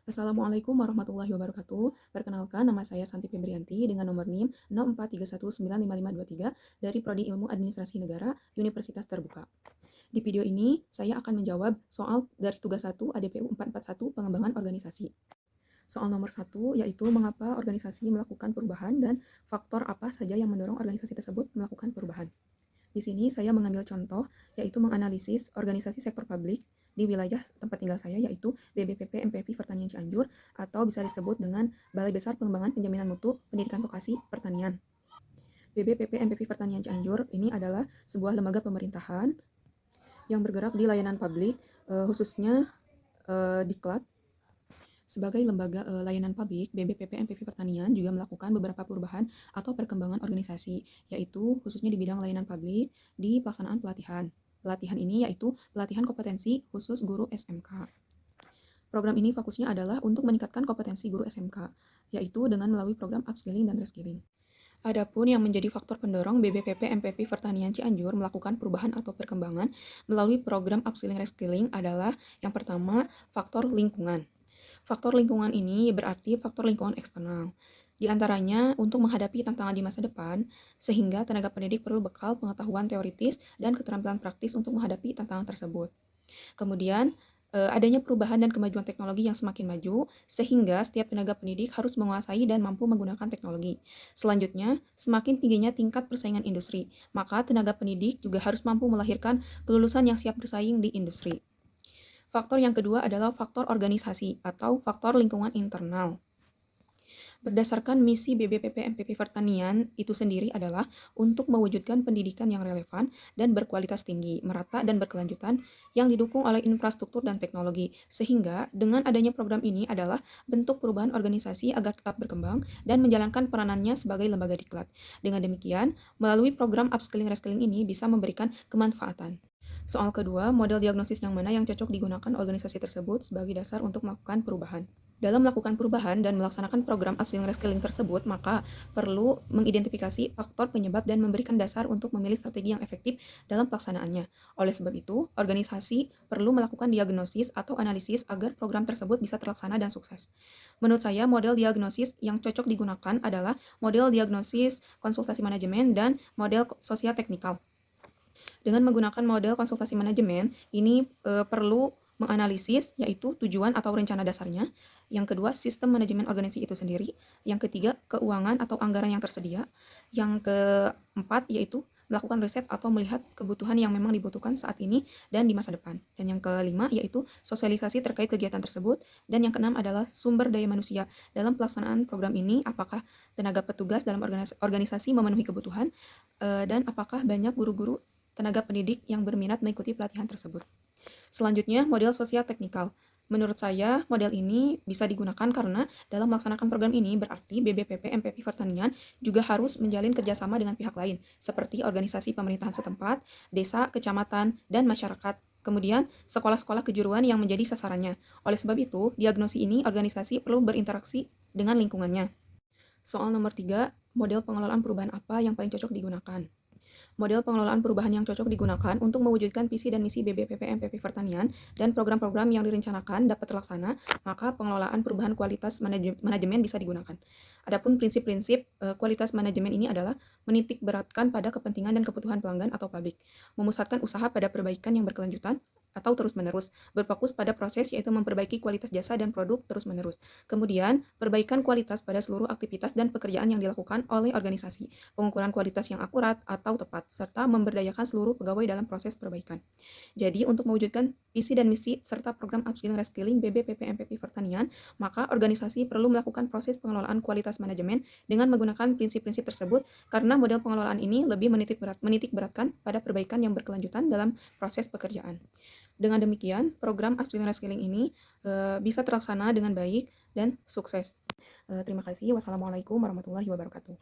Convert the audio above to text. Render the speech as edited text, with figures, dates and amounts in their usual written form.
Assalamualaikum warahmatullahi wabarakatuh. Perkenalkan, nama saya Santi Febrianti dengan nomor NIM 0431955523 dari Prodi Ilmu Administrasi Negara, Universitas Terbuka. Di video ini, saya akan menjawab soal dari tugas 1 ADPU 441 Pengembangan Organisasi. Soal nomor 1 yaitu mengapa organisasi melakukan perubahan dan faktor apa saja yang mendorong organisasi tersebut melakukan perubahan. Di sini saya mengambil contoh, yaitu menganalisis organisasi sektor publik di wilayah tempat tinggal saya, yaitu BBPP MPV Pertanian Cianjur, atau bisa disebut dengan Balai Besar Pengembangan Penjaminan Mutu Pendidikan Vokasi Pertanian. BBPP MPV Pertanian Cianjur ini adalah sebuah lembaga pemerintahan yang bergerak di layanan publik, khususnya Diklat. Sebagai lembaga layanan publik, BBPP MPV Pertanian juga melakukan beberapa perubahan atau perkembangan organisasi, yaitu khususnya di bidang layanan publik di pelaksanaan pelatihan. Pelatihan ini yaitu pelatihan kompetensi khusus guru SMK. Program ini fokusnya adalah untuk meningkatkan kompetensi guru SMK, yaitu dengan melalui program upskilling dan reskilling. Adapun yang menjadi faktor pendorong BBPP MPV Pertanian Cianjur melakukan perubahan atau perkembangan melalui program upskilling reskilling adalah yang pertama, faktor lingkungan. Faktor lingkungan ini berarti faktor lingkungan eksternal. Di antaranya untuk menghadapi tantangan di masa depan, sehingga tenaga pendidik perlu bekal pengetahuan teoritis dan keterampilan praktis untuk menghadapi tantangan tersebut. Kemudian, adanya perubahan dan kemajuan teknologi yang semakin maju, sehingga setiap tenaga pendidik harus menguasai dan mampu menggunakan teknologi. Selanjutnya, semakin tingginya tingkat persaingan industri, maka tenaga pendidik juga harus mampu melahirkan kelulusan yang siap bersaing di industri. Faktor yang kedua adalah faktor organisasi atau faktor lingkungan internal. Berdasarkan misi BBPP MPP Pertanian itu sendiri adalah untuk mewujudkan pendidikan yang relevan dan berkualitas tinggi, merata dan berkelanjutan yang didukung oleh infrastruktur dan teknologi. Sehingga dengan adanya program ini adalah bentuk perubahan organisasi agar tetap berkembang dan menjalankan peranannya sebagai lembaga diklat. Dengan demikian, melalui program upskilling reskilling ini bisa memberikan kemanfaatan. Soal kedua, model diagnosis yang mana yang cocok digunakan organisasi tersebut sebagai dasar untuk melakukan perubahan. Dalam melakukan perubahan dan melaksanakan program upskilling reskilling tersebut, maka perlu mengidentifikasi faktor penyebab dan memberikan dasar untuk memilih strategi yang efektif dalam pelaksanaannya. Oleh sebab itu, organisasi perlu melakukan diagnosis atau analisis agar program tersebut bisa terlaksana dan sukses. Menurut saya, model diagnosis yang cocok digunakan adalah model diagnosis konsultasi manajemen dan model sosial teknikal. Dengan menggunakan model konsultasi manajemen, ini perlu menganalisis yaitu tujuan atau rencana dasarnya. Yang kedua, sistem manajemen organisasi itu sendiri. Yang ketiga, keuangan atau anggaran yang tersedia. Yang keempat, yaitu melakukan riset atau melihat kebutuhan yang memang dibutuhkan saat ini dan di masa depan. Dan yang kelima, yaitu sosialisasi terkait kegiatan tersebut. Dan yang keenam adalah sumber daya manusia. Dalam pelaksanaan program ini, apakah tenaga petugas dalam organisasi memenuhi kebutuhan, dan apakah banyak guru-guru tenaga pendidik yang berminat mengikuti pelatihan tersebut. Selanjutnya, model sosial teknikal. Menurut saya, model ini bisa digunakan karena dalam melaksanakan program ini berarti BBPP MPP Pertanian juga harus menjalin kerjasama dengan pihak lain, seperti organisasi pemerintahan setempat, desa, kecamatan, dan masyarakat. Kemudian, sekolah-sekolah kejuruan yang menjadi sasarannya. Oleh sebab itu, diagnosi ini organisasi perlu berinteraksi dengan lingkungannya. Soal nomor 3, model pengelolaan perubahan apa yang paling cocok digunakan? Model pengelolaan perubahan yang cocok digunakan untuk mewujudkan visi dan misi BBPP MPP Pertanian dan program-program yang direncanakan dapat terlaksana, maka pengelolaan perubahan kualitas manajemen bisa digunakan. Adapun prinsip-prinsip kualitas manajemen ini adalah menitik beratkan pada kepentingan dan kebutuhan pelanggan atau publik, memusatkan usaha pada perbaikan yang berkelanjutan atau terus-menerus, berfokus pada proses yaitu memperbaiki kualitas jasa dan produk terus-menerus. Kemudian, perbaikan kualitas pada seluruh aktivitas dan pekerjaan yang dilakukan oleh organisasi, pengukuran kualitas yang akurat atau tepat, serta memberdayakan seluruh pegawai dalam proses perbaikan. Jadi, untuk mewujudkan visi dan misi serta program upskilling reskilling BBPP MPP Pertanian, maka organisasi perlu melakukan proses pengelolaan kualitas manajemen dengan menggunakan prinsip-prinsip tersebut karena model pengelolaan ini lebih menitik beratkan pada perbaikan yang berkelanjutan dalam proses pekerjaan. Dengan demikian, program upskilling reskilling ini bisa terlaksana dengan baik dan sukses. Terima kasih. Wassalamualaikum warahmatullahi wabarakatuh.